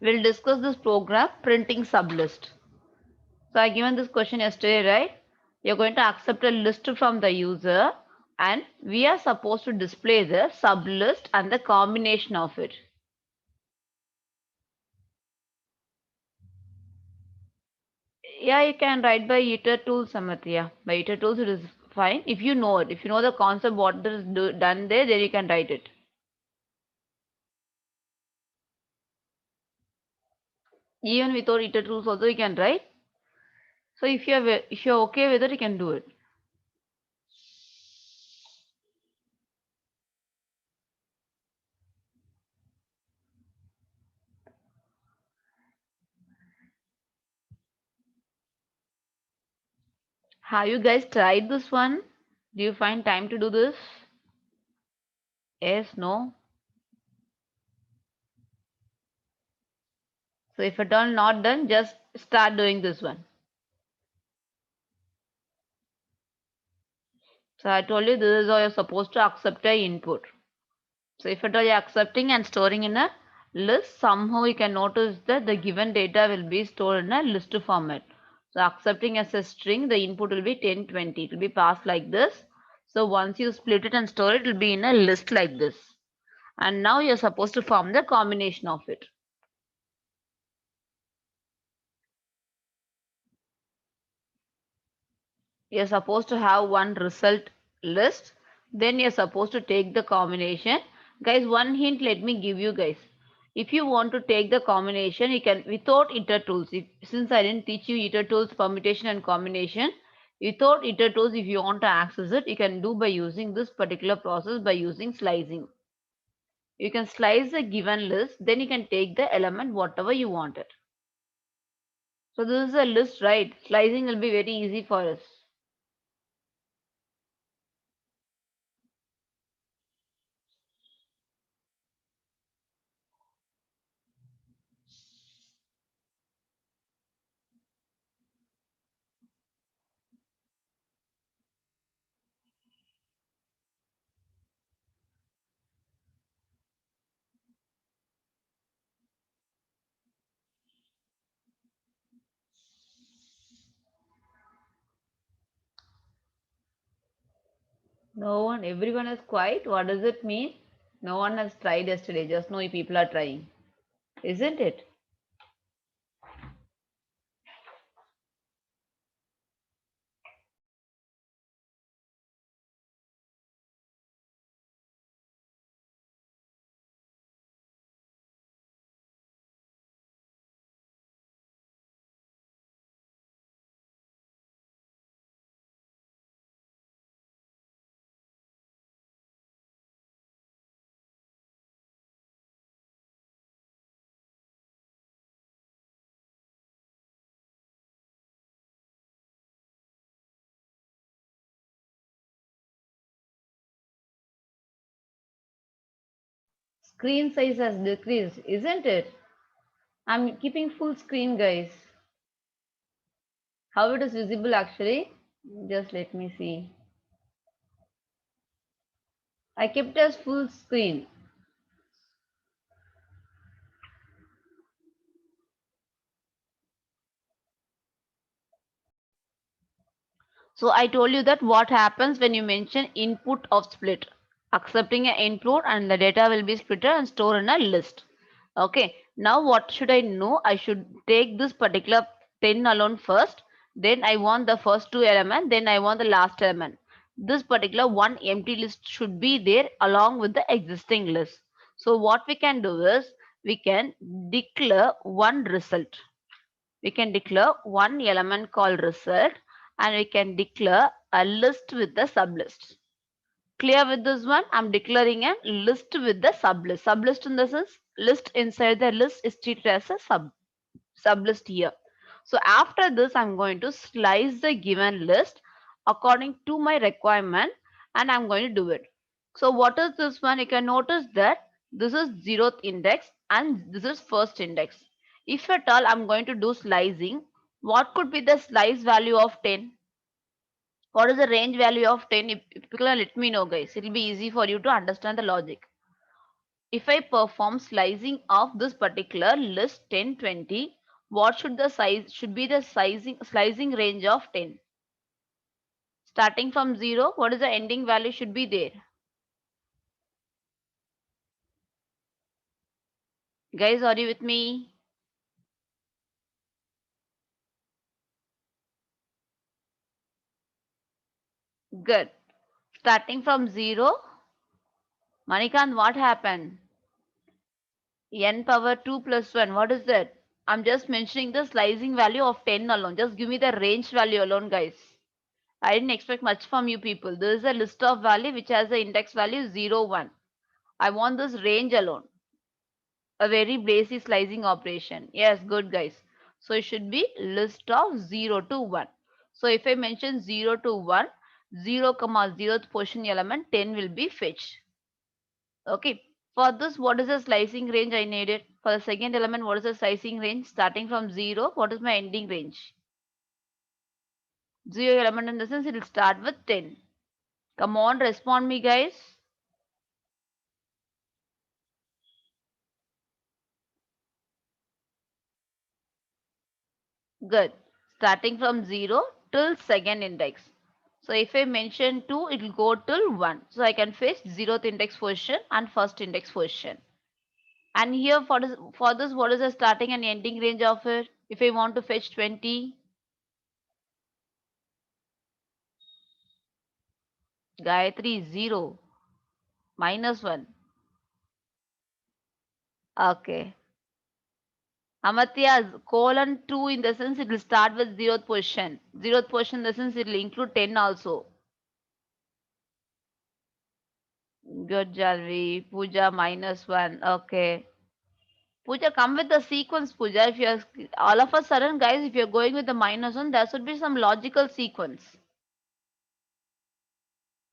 We'll discuss this program printing sublist. So I given this question yesterday, right? You're going to accept a list from the user and we are supposed to display the sublist and the combination of it. Yeah, you can write by iter tools, Samatya. By iter tools it is fine. If you know it, if you know the concept what is done there, then you can write it. Even without iter tools also you can write. So if you're okay with it, you can do it. Have you guys tried this one? Do you find time to do this? Yes, no? So if at all not done, just start doing this one. So I told you this is how you're supposed to accept a input. So if at all you're accepting and storing in a list, somehow you can notice that the given data will be stored in a list format. So accepting as a string, the input will be 10, 20. It will be passed like this. So once you split it and store it, it will be in a list like this. And now you're supposed to form the combination of it. You're supposed to have one result list, then you're supposed to take the combination. Guys, one hint let me give you guys. If you want to take the combination, you can without iter tools. Since I didn't teach you iter tools permutation and combination, without iter tools, if you want to access it, you can do by using this particular process by using slicing. You can slice the given list, then you can take the element whatever you want it. So this is a list, right? Slicing will be very easy for us. No one, everyone is quiet. What does it mean? No one has tried yesterday. Just know people are trying. Isn't it? Screen size has decreased, isn't it? I'm keeping full screen, guys. How it is visible actually? Just let me see. I kept as full screen. So I told you that what happens when you mention input of split. Accepting an input and the data will be split and stored in a list. Okay. Now what should I know? I should take this particular 10 alone first. Then I want the first two element. Then I want the last element. This particular one empty list should be there along with the existing list. So what we can do is we can declare one result. We can declare one element called result and we can declare a list with the sublist. Clear with this one? I'm declaring a list with the sublist. Sublist in this is list inside the list is treated as a sublist here. So after this, I'm going to slice the given list according to my requirement and I'm going to do it. So what is this one? You can notice that this is 0th index and this is first index. If at all I'm going to do slicing, what could be the slice value of 10? What is the range value of 10? If you can let me know, guys. It will be easy for you to understand the logic. If I perform slicing of this particular list 10, 20, what should the size should be the slicing range of 10? Starting from 0, what is the ending value should be there? Guys, are you with me? Good. Starting from 0, Manikant, what happened? N power 2 plus 1, what is that? I'm just mentioning the slicing value of 10 alone. Just give me the range value alone, guys. I didn't expect much from you people. There is a list of value which has the index value 0, 1. I want this range alone. A very basic slicing operation. Yes, good guys. So it should be list of 0 to 1. So if I mention 0 to 1, 0 comma 0th position element 10 will be fetched. Okay. For this, what is the slicing range I needed? For the second element, what is the slicing range? Starting from 0, what is my ending range? 0 element in the sense it will start with 10. Come on, respond me guys. Good. Starting from 0 till second index. So if I mention 2, it will go till 1. So I can fetch 0th index position and first index position. And here for this, what is the starting and ending range of it? If I want to fetch 20, Gayatri 0, minus 1. Okay. Amatya, colon 2 in the sense it will start with 0th position. 0th position in the sense it will include 10 also. Good, Jalvi. Puja minus 1. Okay. Pooja, come with the sequence, Pooja. If you're all of a sudden, guys, if you're going with the minus one, there should be some logical sequence.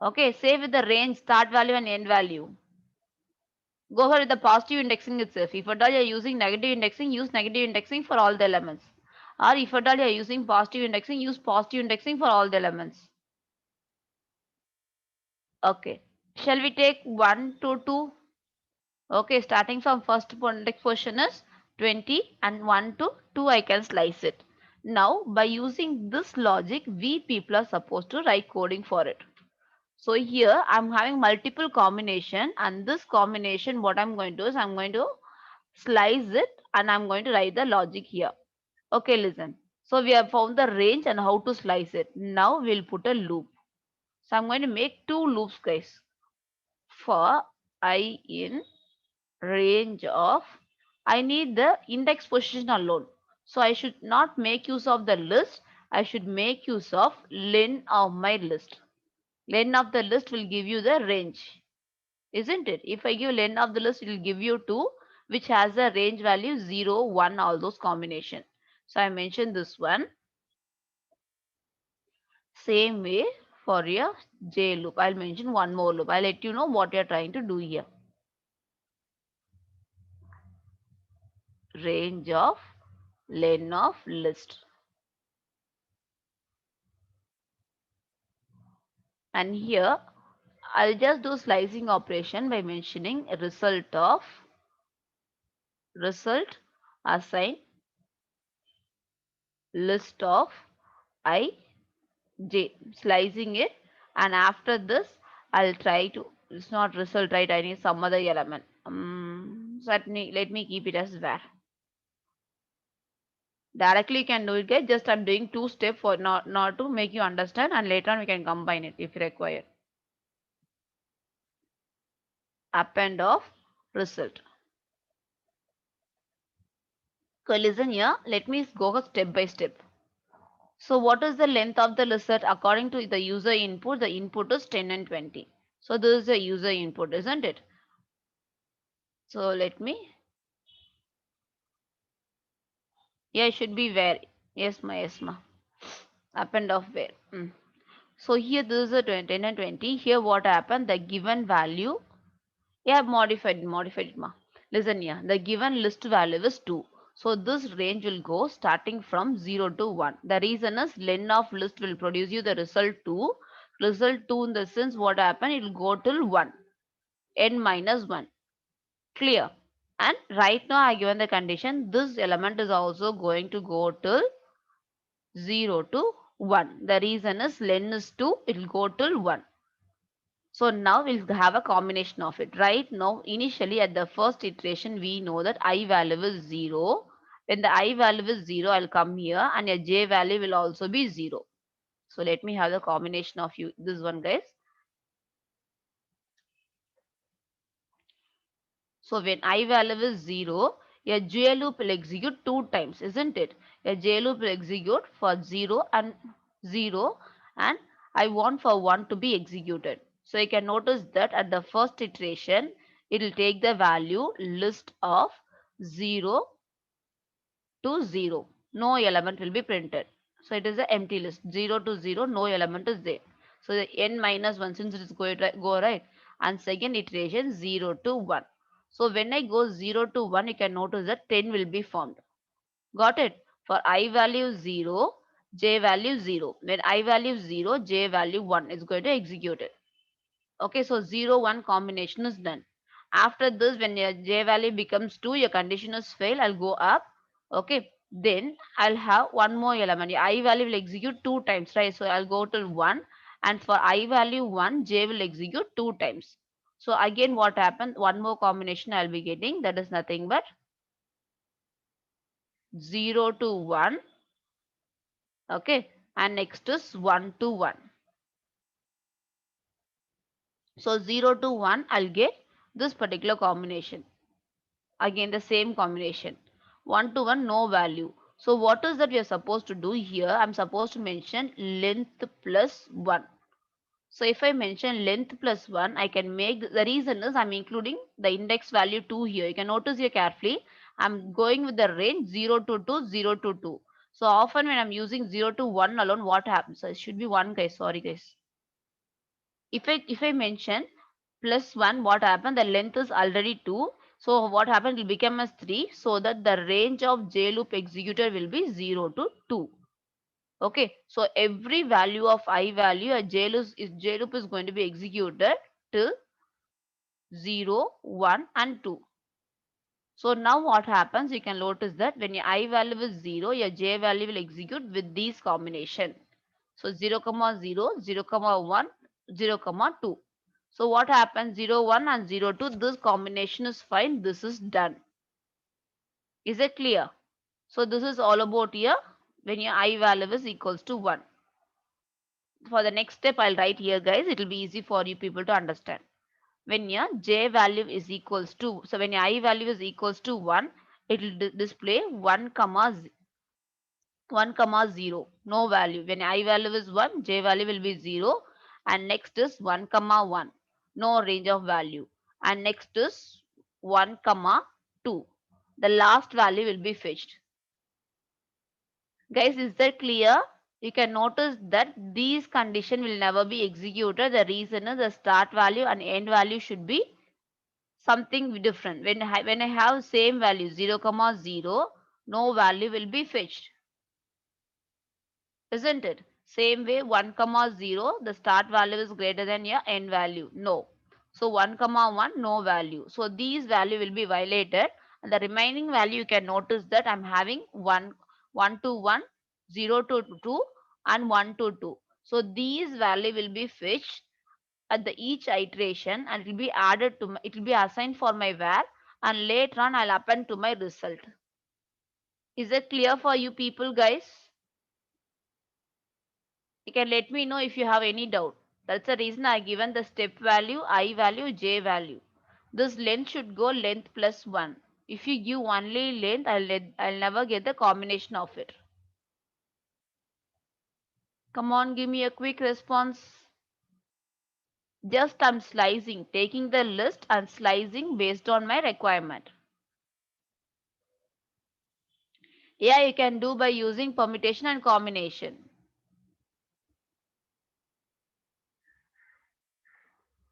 Okay, say with the range, start value and end value. Go for the positive indexing itself. If at all you're using negative indexing, use negative indexing for all the elements. Or if at all you're using positive indexing, use positive indexing for all the elements. Okay. Shall we take 1 to 2? Okay, starting from first index position is 20 and 1 to 2 I can slice it. Now by using this logic we people are supposed to write coding for it. So here I'm having multiple combination and this combination what I'm going to do is I'm going to slice it and I'm going to write the logic here. Okay, listen. So we have found the range and how to slice it. Now we'll put a loop. So I'm going to make two loops guys. For I in range of, I need the index position alone. So I should not make use of the list. I should make use of len of my list. Len of the list will give you the range, isn't it? If I give len of the list, it will give you 2, which has a range value 0, 1, all those combination. So I mentioned this one. Same way for your J loop. I'll mention one more loop. I'll let you know what you're trying to do here. Range of len of list. And here I'll just do slicing operation by mentioning result assign list of I j, slicing it, and after this I'll try to, it's not result, right? I need some other element. Let me keep it as var. Directly you can do it guys, just I'm doing two step for not to make you understand, and later on we can combine it if required. Append of result. So listen here, let me go step by step. So what is the length of the list? According to the user input, the input is 10 and 20. So this is the user input, isn't it? So let me, yeah, it should be where. Yes, ma. Append of where. So here this is a 10 and 20. Here what happened? The given value, yeah, modified it, ma. Listen here, the given list value is 2. So this range will go starting from 0 to 1. The reason is len of list will produce you the result 2. Result 2 in the sense what happened? It will go till 1. N minus 1. Clear. And right now I given the condition this element is also going to go till 0 to 1. The reason is len is 2, it will go till 1. So now we'll have a combination of it. Right now, initially at the first iteration, we know that I value is 0. When the I value is 0, I'll come here and a j value will also be 0. So let me have the combination of you this one, guys. So when I value is 0, a J loop will execute two times, isn't it? A J loop will execute for 0 and I want for 1 to be executed. So you can notice that at the first iteration, it will take the value list of 0 to 0. No element will be printed. So it is an empty list. 0 to 0, no element is there. So the n minus 1 since it is going to go right. And second iteration 0 to 1. So when I go 0 to 1, you can notice that 10 will be formed. Got it? For I value 0, j value 0. When I value 0, j value 1 is going to execute it. Okay, so 0, 1 combination is done. After this, when your j value becomes 2, your condition is fail. I'll go up. Okay, then I'll have one more element. Your I value will execute two times, right? So I'll go to 1. And for I value 1, j will execute two times. So again, what happened? One more combination I'll be getting. That is nothing but 0 to 1. Okay, and next is 1 to 1. So 0 to 1, I'll get this particular combination. Again the same combination, 1 to 1 no value. So what is that we are supposed to do here? I'm supposed to mention length plus 1. So if I mention length plus 1, I can make the reason is I'm including the index value 2 here. You can notice here carefully, I'm going with the range 0 to 2, 0 to 2. So often when I'm using 0 to 1 alone, what happens? So it should be 1, guys. Sorry guys. If I mention plus 1, what happened? The length is already 2. So what happened? It will become as 3. So that the range of J loop executor will be 0 to 2. Okay. So every value of I value, a J loop is going to be executed till 0, 1 and 2. So now what happens? You can notice that when your I value is 0, your J value will execute with these combination. So 0, 0, 0, 1, 0, 2. So what happens? 0, 1 and 0, 2. This combination is fine. This is done. Is it clear? So this is all about here when your I value is equals to 1. For the next step, I'll write here, guys. It will be easy for you people to understand. When your J value is equals to, so when your I value is equals to 1, it will display 1 comma 1 comma 0, no value. When I value is 1, j value will be 0. And next is 1 comma 1, no range of value. And next is 1 comma 2. The last value will be fetched. Guys, is that clear? You can notice that these condition will never be executed. The reason is the start value and end value should be something different. When I have same value 0 comma 0, no value will be fetched. Isn't it? Same way 1 comma 0, the start value is greater than your end value. No. So 1 comma 1, no value. So these value will be violated. And the remaining value, you can notice that I'm having 1 to 1, 0 to 2, and 1 to 2. So these value will be fetched at the each iteration and it will be added to it will be assigned for my var, and later on I'll append to my result. Is it clear for you people, guys? You can let me know if you have any doubt. That's the reason I given the step value, I value, j value. This length should go length plus 1. If you give only length, I'll never get the combination of it. Come on, give me a quick response. Just I'm slicing, taking the list and slicing based on my requirement. Yeah, you can do by using permutation and combination.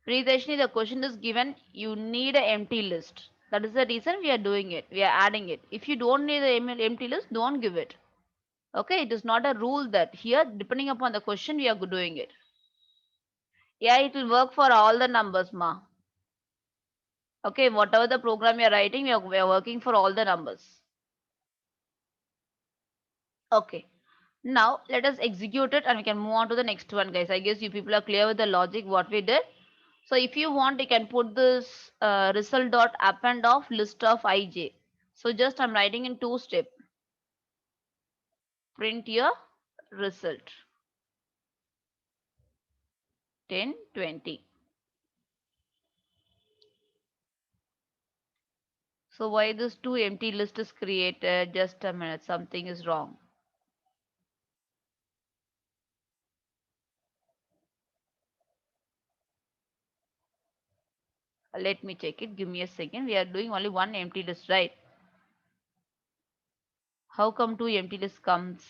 Priyadashini, the question is given, you need an empty list. That is the reason we are doing it. We are adding it. If you don't need the empty list, don't give it. Okay, it is not a rule that here, depending upon the question, we are doing it. Yeah, it will work for all the numbers, ma. Okay, whatever the program you're writing, we are working for all the numbers. Okay. Now let us execute it and we can move on to the next one, guys. I guess you people are clear with the logic what we did. So if you want, you can put this result dot append of list of ij. So just I'm writing in two step. Print your result 10, 20. So why this two empty list is created? Just a minute, something is wrong. Let me check it. Give me a second. We are doing only one empty list, right? How come two empty lists comes?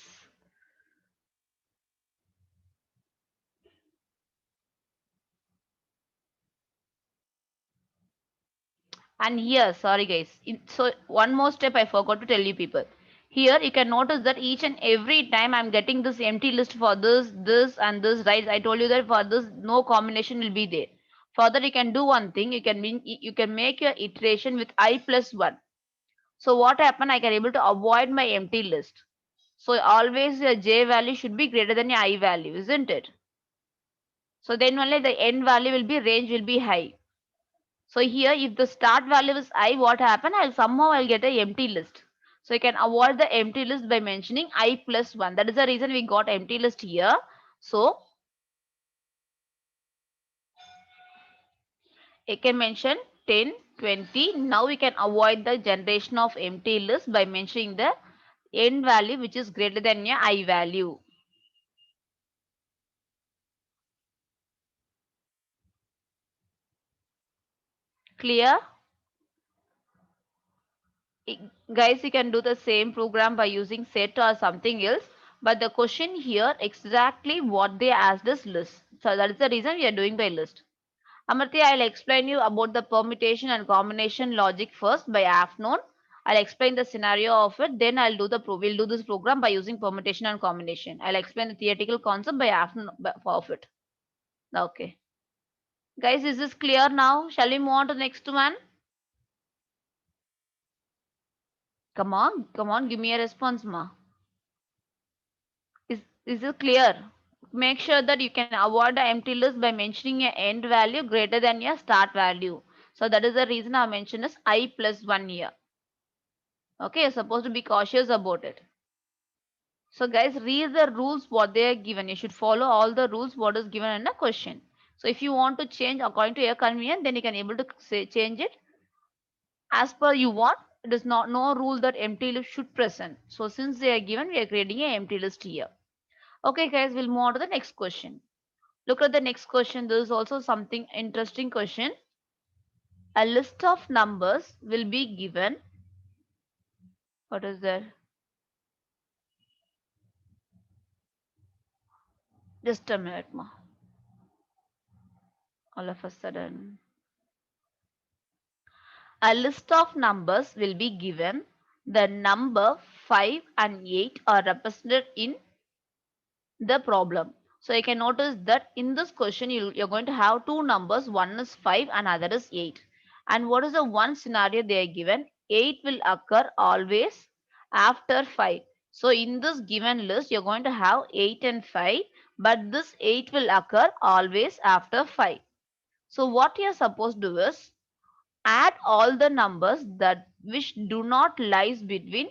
And here, sorry guys. So one more step I forgot to tell you people. Here you can notice that each and every time I'm getting this empty list for this, this and this, right? I told you that for this no combination will be there. Further, you can do one thing. You can make your iteration with I plus one. So what happened? I can able to avoid my empty list. So always your j value should be greater than your I value, isn't it? So then only the end value will be range will be high. So here, if the start value is I, what happen? I'll get a empty list. So you can avoid the empty list by mentioning I plus 1. That is the reason we got empty list here. So you can mention 10, 20. Now we can avoid the generation of empty list by mentioning the end value which is greater than your I value. Clear? Guys, you can do the same program by using set or something else, but the question here exactly what they asked is list, so that is the reason we are doing by list. Amartya, I'll explain you about the permutation and combination logic first by afternoon. I'll explain the scenario of it, then we'll do this program by using permutation and combination. I'll explain the theoretical concept by afternoon of it. Okay, guys, is this clear now? Shall we move on to the next one? Come on, give me a response, ma. Is it clear? Make sure that you can avoid the empty list by mentioning your end value greater than your start value. So that is the reason I mentioned is I plus 1 here. Okay, you're supposed to be cautious about it. So guys, read the rules what they are given. You should follow all the rules what is given in the question. So if you want to change according to your convenience, then you can able to say change it as per you want. It is not no rule that empty list should present. So since they are given, we are creating an empty list here. Okay, guys, we'll move on to the next question. Look at the next question. There is also something interesting question. A list of numbers will be given. What is there? Just a minute, ma. All of a sudden. A list of numbers will be given. The number 5 and 8 are represented in the problem. So you can notice that in this question you're going to have two numbers. One is 5 and other is 8. And what is the one scenario they are given? 8 will occur always after 5. So in this given list you're going to have 8 and 5, but this 8 will occur always after 5. So what you're supposed to do is add all the numbers that which do not lies between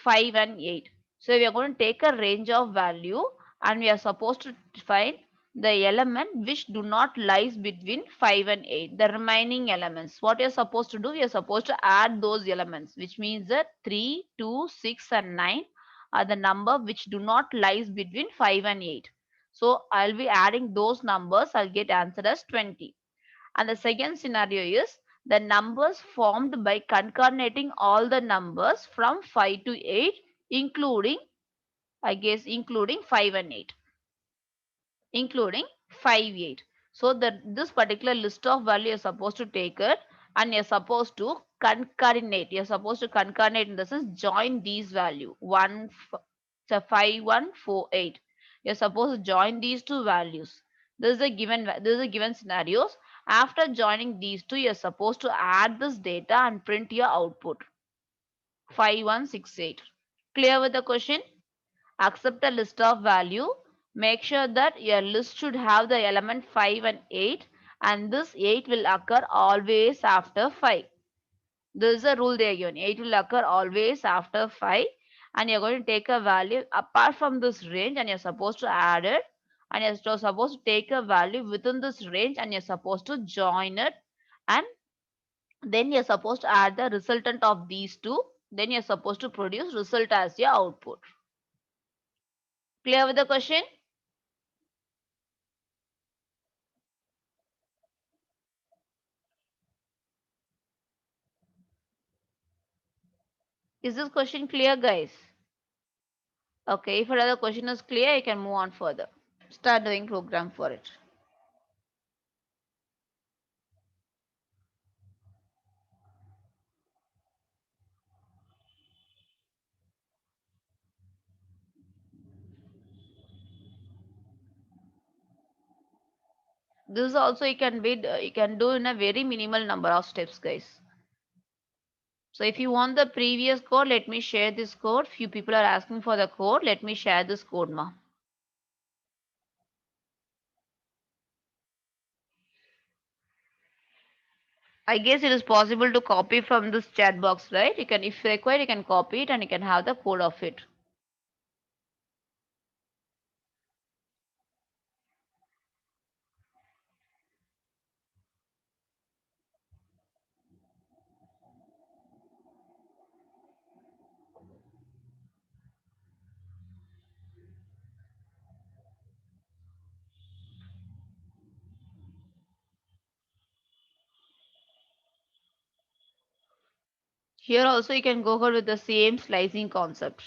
5 and 8. So we are going to take a range of value and we are supposed to find the element which do not lies between 5 and 8. The remaining elements. What you are supposed to do? We are supposed to add those elements, which means that 3, 2, 6 and 9 are the number which do not lies between 5 and 8. So I'll be adding those numbers. I'll get answer as 20. And the second scenario is the numbers formed by concatenating all the numbers from 5 to 8, including, I guess, including 5 and 8, including 5, 8. So that this particular list of value you're supposed to take it and you're supposed to concatenate. You're supposed to concatenate in the sense join these value 1, so 5, 1, 4, 8. You're supposed to join these two values. This is a given scenarios, After joining these two, you're supposed to add this data and print your output 5168. Clear with the question? Accept a list of value. Make sure that your list should have the element 5 and 8, and this 8 will occur always after 5. This is a rule they are given. 8 will occur always after 5, and you're going to take a value apart from this range and you're supposed to add it, and you're supposed to take a value within this range and you're supposed to join it, and then you're supposed to add the resultant of these two, then you're supposed to produce result as your output. Clear with the question? Is this question clear, guys? Okay, if another question is clear, you can move on further. Start doing program for it. This also you can do in a very minimal number of steps, guys. So if you want the previous code, let me share this code. Few people are asking for the code. Let me share this code, ma. I guess it is possible to copy from this chat box, right? You can, if required, you can copy it and you can have the code of it. Here also you can go ahead with the same slicing concept.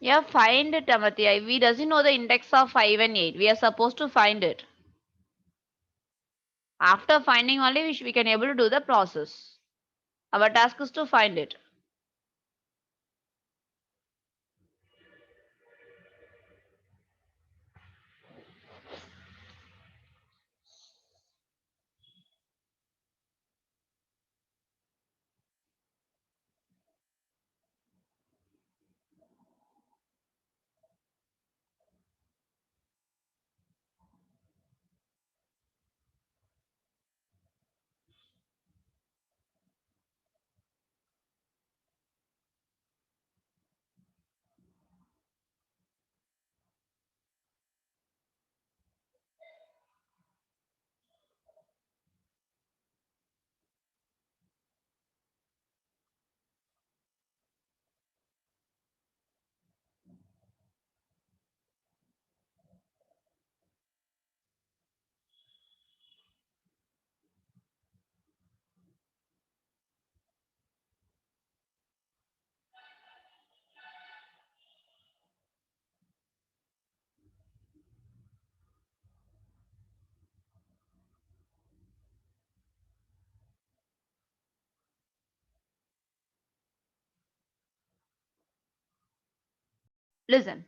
Yeah, find it, Amatya. We doesn't know the index of 5 and 8. We are supposed to find it. After finding only, we can able to do the process. Our task is to find it. Listen.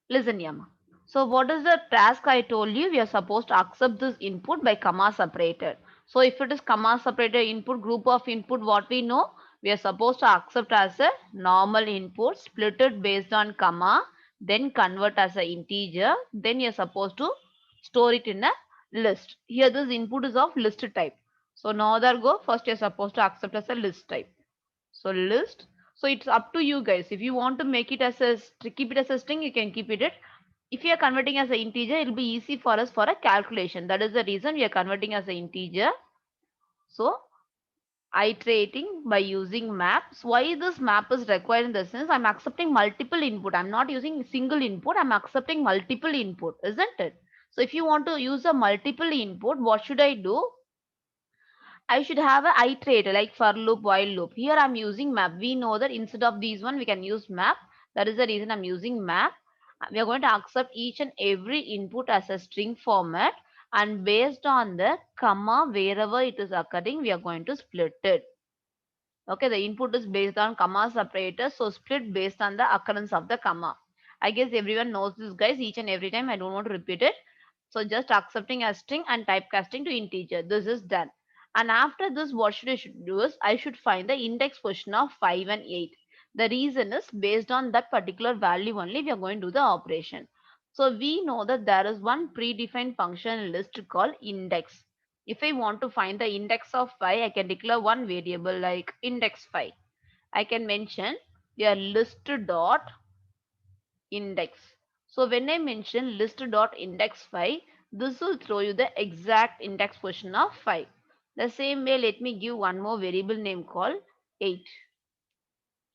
Listen, Yama. So what is the task I told you? We are supposed to accept this input by comma separated. So if it is comma separated input, group of input, what we know, we are supposed to accept as a normal input, split it based on comma, then convert as an integer, then you're supposed to store it in a list. Here this input is of list type. So now that go, first you're supposed to accept as a list type. So list. So it's up to you guys. If you want to make it as a keep it as a string, you can keep it. If you are converting as an integer, it will be easy for us for a calculation. That is the reason we are converting as an integer. So iterating by using maps. Why this map is required in the sense I'm accepting multiple input. I'm not using single input. I'm accepting multiple input, isn't it? So if you want to use a multiple input, what should I do? I should have a iterator like for loop, while loop. Here I'm using map. We know that instead of these one, we can use map. That is the reason I'm using map. We are going to accept each and every input as a string format, and based on the comma wherever it is occurring, we are going to split it. Okay, the input is based on comma separator, so split based on the occurrence of the comma. I guess everyone knows this, guys, each and every time. I don't want to repeat it. So just accepting a string and typecasting to integer. This is done. And after this, what should do is I should find the index position of 5 and 8. The reason is based on that particular value only we are going to do the operation. So we know that there is one predefined function list called index. If I want to find the index of 5, I can declare one variable like index 5. I can mention your list dot index. So when I mention list dot index 5, this will throw you the exact index position of 5. The same way, let me give one more variable name called 8.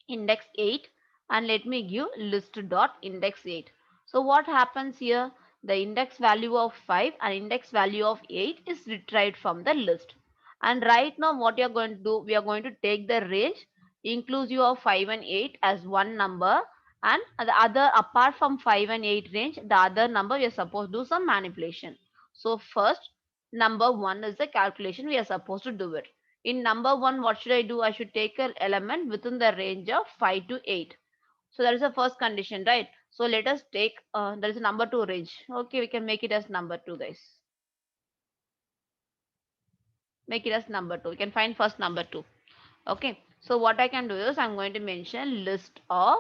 Index 8, and let me give list dot index 8. So what happens here? The index value of 5 and index value of 8 is retrieved from the list. And right now what we are going to do, we are going to take the range inclusive of 5 and 8 as one number, and the other apart from 5 and 8 range, the other number we are supposed to do some manipulation. So first, number 1 is the calculation we are supposed to do it. In number 1, what should I do? I should take an element within the range of 5 to 8. So that is the first condition, right? So let us take, there is a number 2 range. Okay, we can make it as number 2, guys. Make it as number 2. We can find first number 2. Okay, so what I can do is I'm going to mention list of,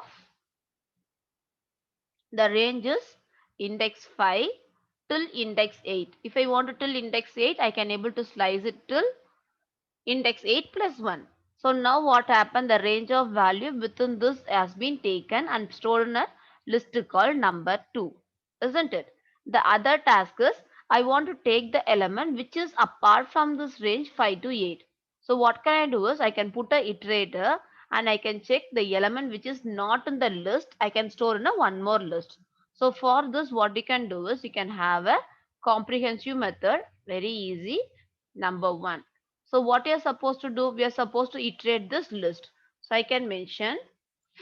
the range is index 5 till index 8. If I want to till index 8, I can able to slice it till index 8 plus 1. So now what happened? The range of value within this has been taken and stored in a list called number 2, isn't it? The other task is I want to take the element which is apart from this range 5 to 8. So what can I do is I can put a iterator and I can check the element which is not in the list. I can store in a one more list. So for this, what you can do is you can have a comprehensive method, very easy. Number 1, so what you're supposed to do, we are supposed to iterate this list. So I can mention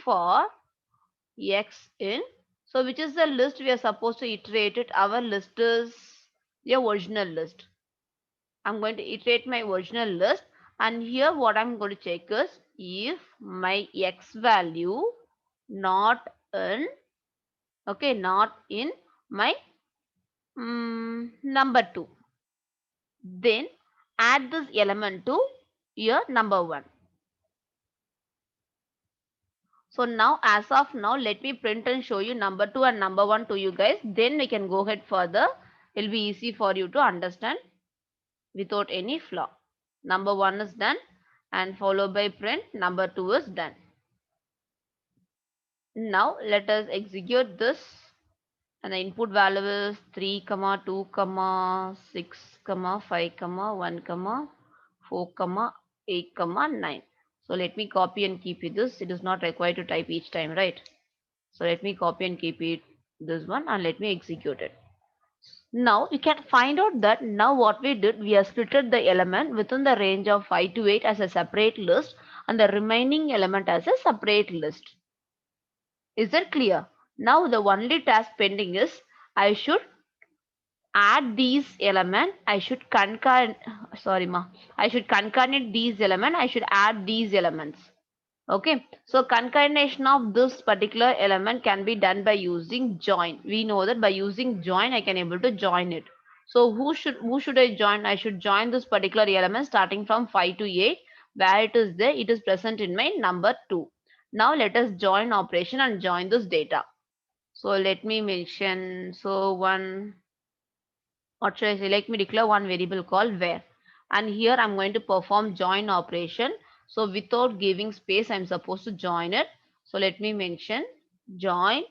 for x in, so which is the list we are supposed to iterate it. Our list is the original list. I'm going to iterate my original list, and here what I'm going to check is if my x value not in, okay, not in my number 2, then add this element to your number 1. So now, as of now, let me print and show you number 2 and number 1 to you guys. Then we can go ahead further. It will be easy for you to understand without any flaw. Number 1 is done and followed by print. Number 2 is done. Now let us execute this, and the input value is 3, 2, 6, 5, 1, 4, 8, 9. So let me copy and keep it this. It is not required to type each time, right? So let me copy and keep it this one, and let me execute it. Now you can find out that now what we did, we have splitted the element within the range of 5 to 8 as a separate list and the remaining element as a separate list. Is that clear? Now the only task pending is I should add these element. I should I should concatenate these element. I should add these elements. Okay, so concatenation of this particular element can be done by using join. We know that by using join, I can able to join it. So who should I join? I should join this particular element starting from 5 to 8, where it is there. It is present in my number 2. Now let us join operation and join this data. So let me mention, so one, what should I say? Let me declare one variable called where. And here I'm going to perform join operation. So without giving space, I'm supposed to join it. So let me mention join.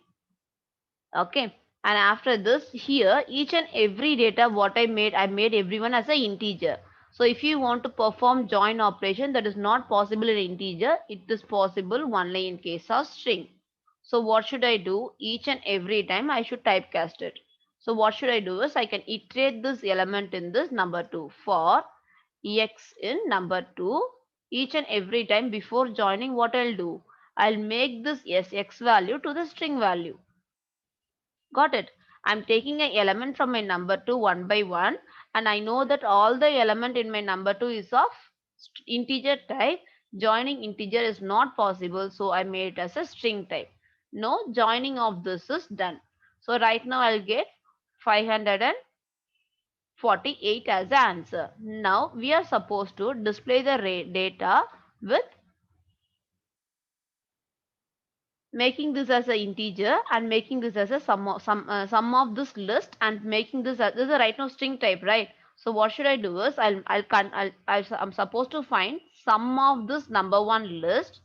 Okay. And after this, here, each and every data what I made everyone as an integer. So if you want to perform join operation that is not possible in integer, it is possible only in case of string. So what should I do? Each and every time I should typecast it. So what should I do is I can iterate this element in this number 2 for x in number 2. Each and every time before joining, what I'll do? I'll make this x value to the string value. Got it? I'm taking an element from my number 2 one by one, and I know that all the element in my number 2 is of integer type. Joining integer is not possible, so I made it as a string type. No joining of this is done. So right now I'll get 548 as the answer. Now we are supposed to display the data with making this as an integer and making this as a sum of this list and making this as this is a right now string type, right? So what should I do is I'm supposed to find sum of this number one list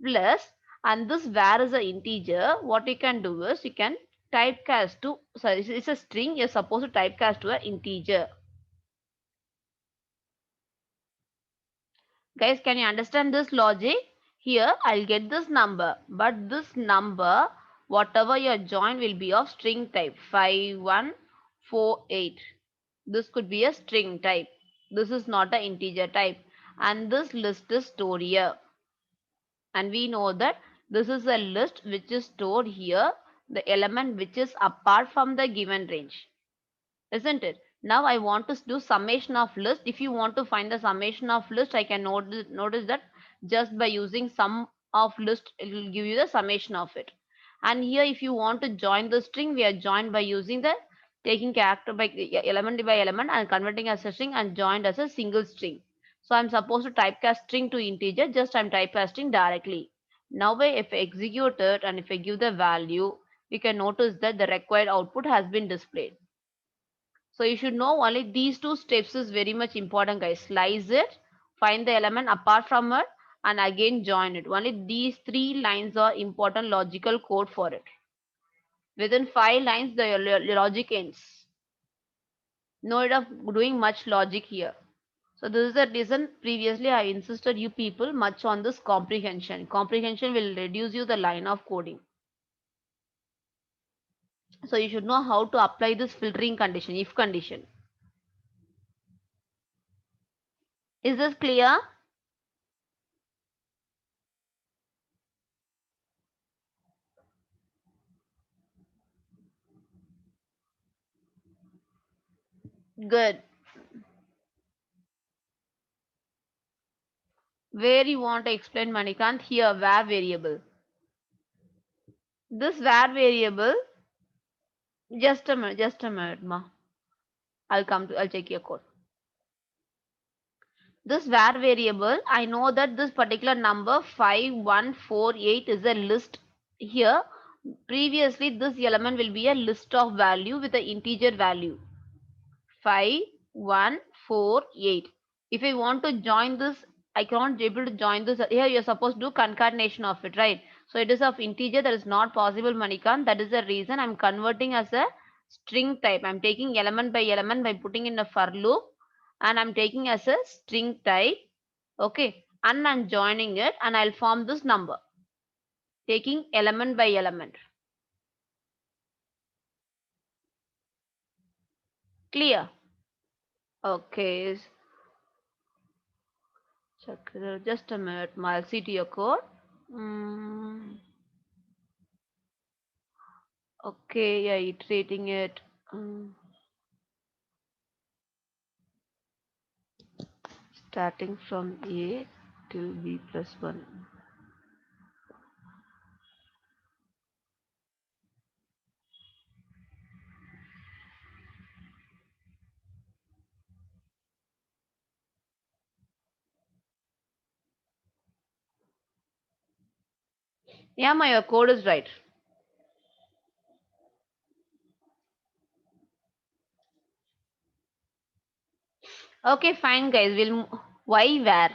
plus, and this var is an integer. What you can do is you can typecast to, sorry, it's a string, you're supposed to typecast to an integer. Guys, can you understand this logic? Here, I'll get this number, but this number, whatever your join will be of string type 5148. This could be a string type. This is not an integer type. And this list is stored here. And we know that this is a list which is stored here, the element which is apart from the given range, isn't it? Now I want to do summation of list. If you want to find the summation of list, I can notice that just by using sum of list, it will give you the summation of it. And here, if you want to join the string, we are joined by using the taking character by element and converting as a string and joined as a single string. So I'm supposed to typecast string to integer, just I'm typecasting directly. Now if I execute it and if I give the value, you can notice that the required output has been displayed. So you should know only these two steps is very much important, guys. Slice it, find the element apart from it, and again join it. Only these 3 lines are important logical code for it. Within 5 lines, the logic ends. No need of doing much logic here. So this is the reason previously I insisted you people much on this comprehension. Comprehension will reduce you the line of coding. So you should know how to apply this filtering condition, if condition. Is this clear? Good. Where you want to explain, Manikant? Here, var variable. This var variable, just a minute, ma. I'll check your code. This var variable, I know that this particular number 5148 is a list here. Previously, this element will be a list of value with an integer value 5148. If I want to join this, I can't be able to join this. Here you're supposed to do concatenation of it, right? So it is of integer, that is not possible, Manikant. That is the reason I'm converting as a string type. I'm taking element by element by putting in a for loop, and I'm taking as a string type. Okay, and I'm joining it, and I'll form this number, taking element by element. Clear? Okay. Check. Just a minute. I'll see to your code. Mm, okay, yeah, iterating it. Mm, starting from A till B plus 1. Yeah, my your code is right. Okay, fine, guys. Why where?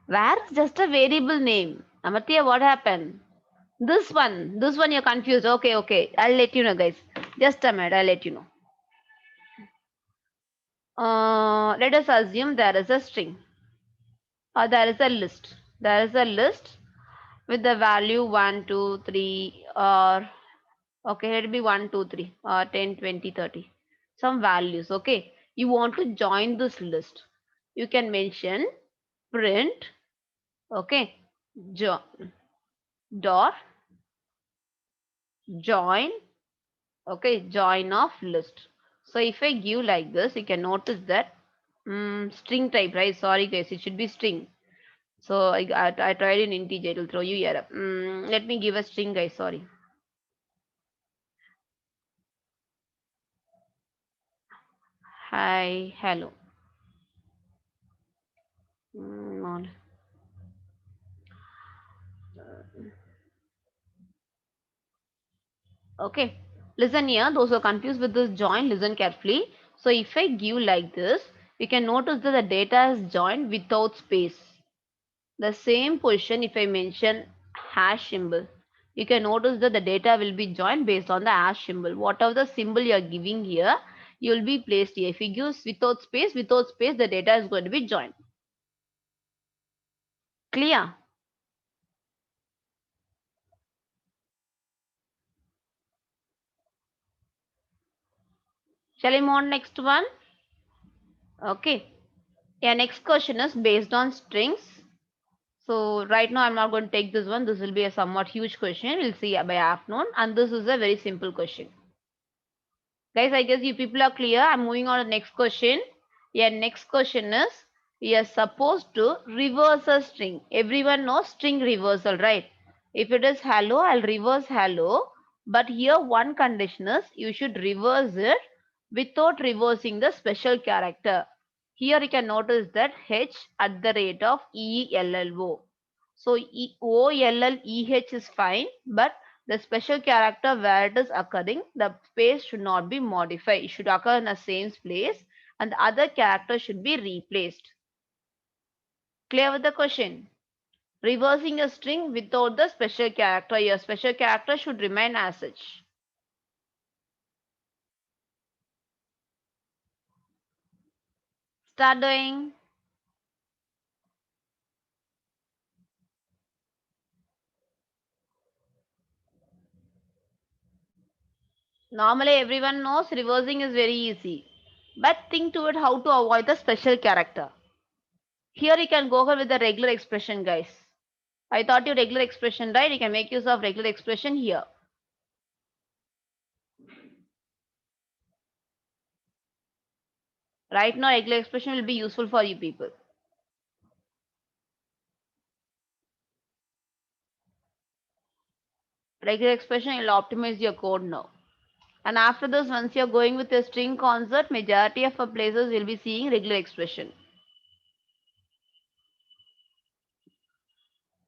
Where is just a variable name. Amartya, what happened? This one you're confused. Okay. I'll let you know, guys. Just a minute, I'll let you know. Let us assume there is a string or there is a list. There is a list with the value 1, 2, 3, or okay, let it be 1, 2, 3, or 10, 20, 30. Some values, okay. You want to join this list. You can mention print, okay, jo dot join, okay, join of list. So if I give like this, you can notice that string type, right? Sorry guys, it should be string. So I tried in integer, it will throw you error. Let me give a string, guys. Sorry. Hi, hello. No. Okay. Listen here. Those who are confused with this join, listen carefully. So if I give like this, you can notice that the data is joined without space. The same position if I mention hash symbol, you can notice that the data will be joined based on the hash symbol. Whatever the symbol you are giving here, you will be placed here. If you give without space, the data is going to be joined. Clear? Shall I move on next one? Okay. Yeah, next question is based on strings. So right now I'm not going to take this one. This will be a somewhat huge question. We'll see by afternoon. And this is a very simple question. Guys, I guess you people are clear. I'm moving on to the next question. Yeah, next question is we are supposed to reverse a string. Everyone knows string reversal, right? If it is hello, I'll reverse hello. But here one condition is you should reverse it without reversing the special character. Here you can notice that h at the rate of ELLO. So OLLEH is fine, but the special character where it is occurring, the space should not be modified. It should occur in the same place and the other character should be replaced. Clear with the question? Reversing a string without the special character, your special character should remain as such. Start doing. Normally everyone knows reversing is very easy. But think to it how to avoid the special character. Here you can go ahead with the regular expression, guys. I thought you regular expression, right? You can make use of regular expression here. Right now, regular expression will be useful for you people. Regular expression will optimize your code now. And after this, once you're going with a string concert, majority of our places will be seeing regular expression.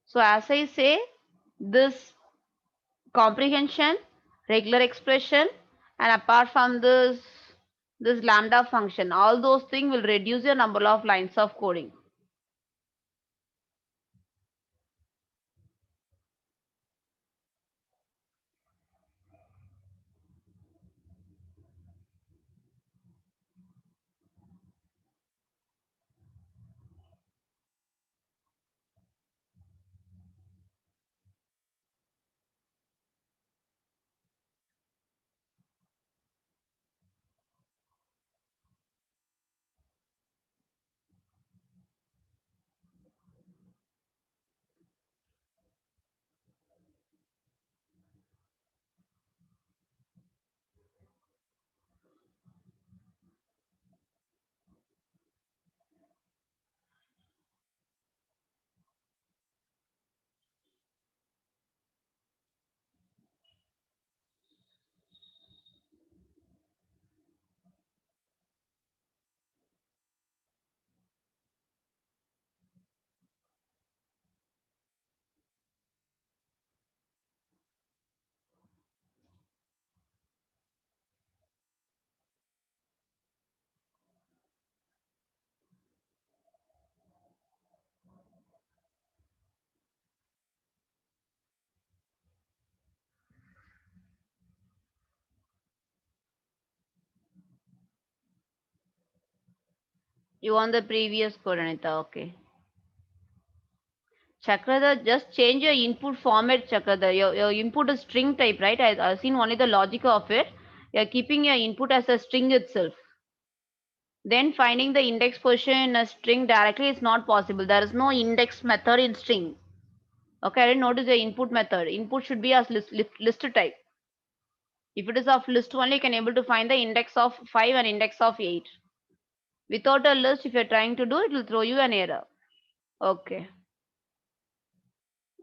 So as I say, this comprehension, regular expression, and apart from this lambda function, all those things will reduce your number of lines of coding. You want the previous code, Anita. Okay. Chakrada, just change your input format, Chakrada. Your input is string type, right? I've seen only the logic of it. You're keeping your input as a string itself. Then finding the index position in a string directly is not possible. There is no index method in string. Okay, I didn't notice the input method. Input should be as list type. If it is of list only, you can able to find the index of 5 and index of 8. Without a list, if you're trying to do it, will throw you an error. Okay.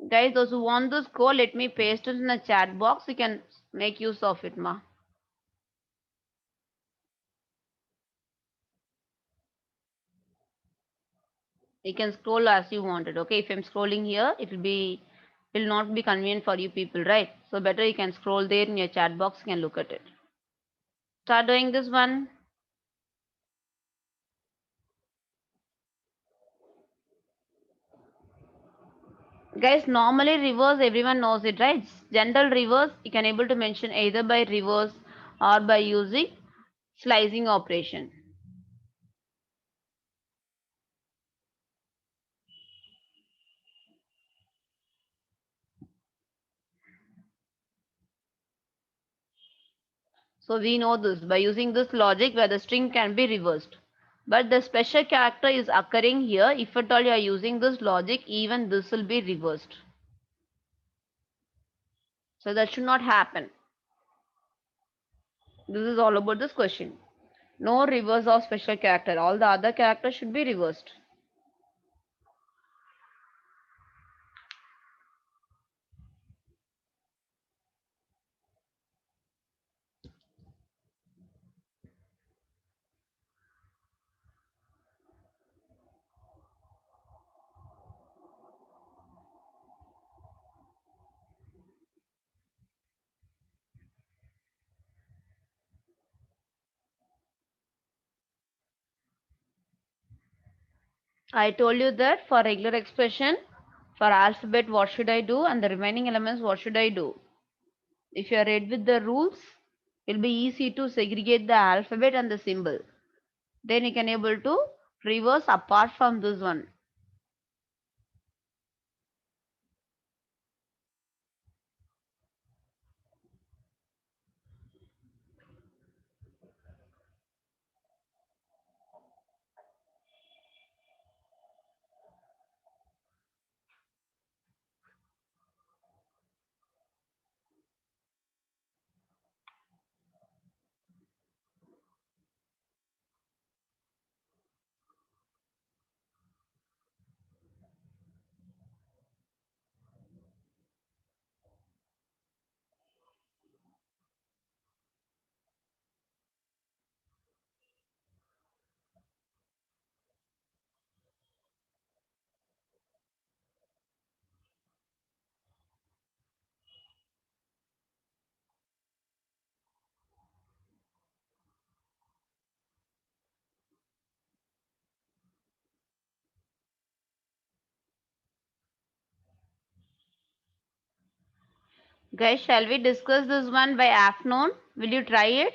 Guys, those who want this code, let me paste it in the chat box. You can make use of it, ma. You can scroll as you wanted. Okay, if I'm scrolling here, it will not be convenient for you people, right? So better you can scroll there in your chat box. You can look at it. Start doing this one. Guys, normally reverse, everyone knows it, right? General reverse, you can able to mention either by reverse or by using slicing operation. So we know this by using this logic where the string can be reversed. But the special character is occurring here. If at all you are using this logic, even this will be reversed. So that should not happen. This is all about this question. No reverse of special character. All the other characters should be reversed. I told you that for regular expression, for alphabet, what should I do? And the remaining elements, what should I do? If you are read with the rules, it will be easy to segregate the alphabet and the symbol. Then you can able to reverse apart from this one. Guys, shall we discuss this one by afternoon? Will you try it?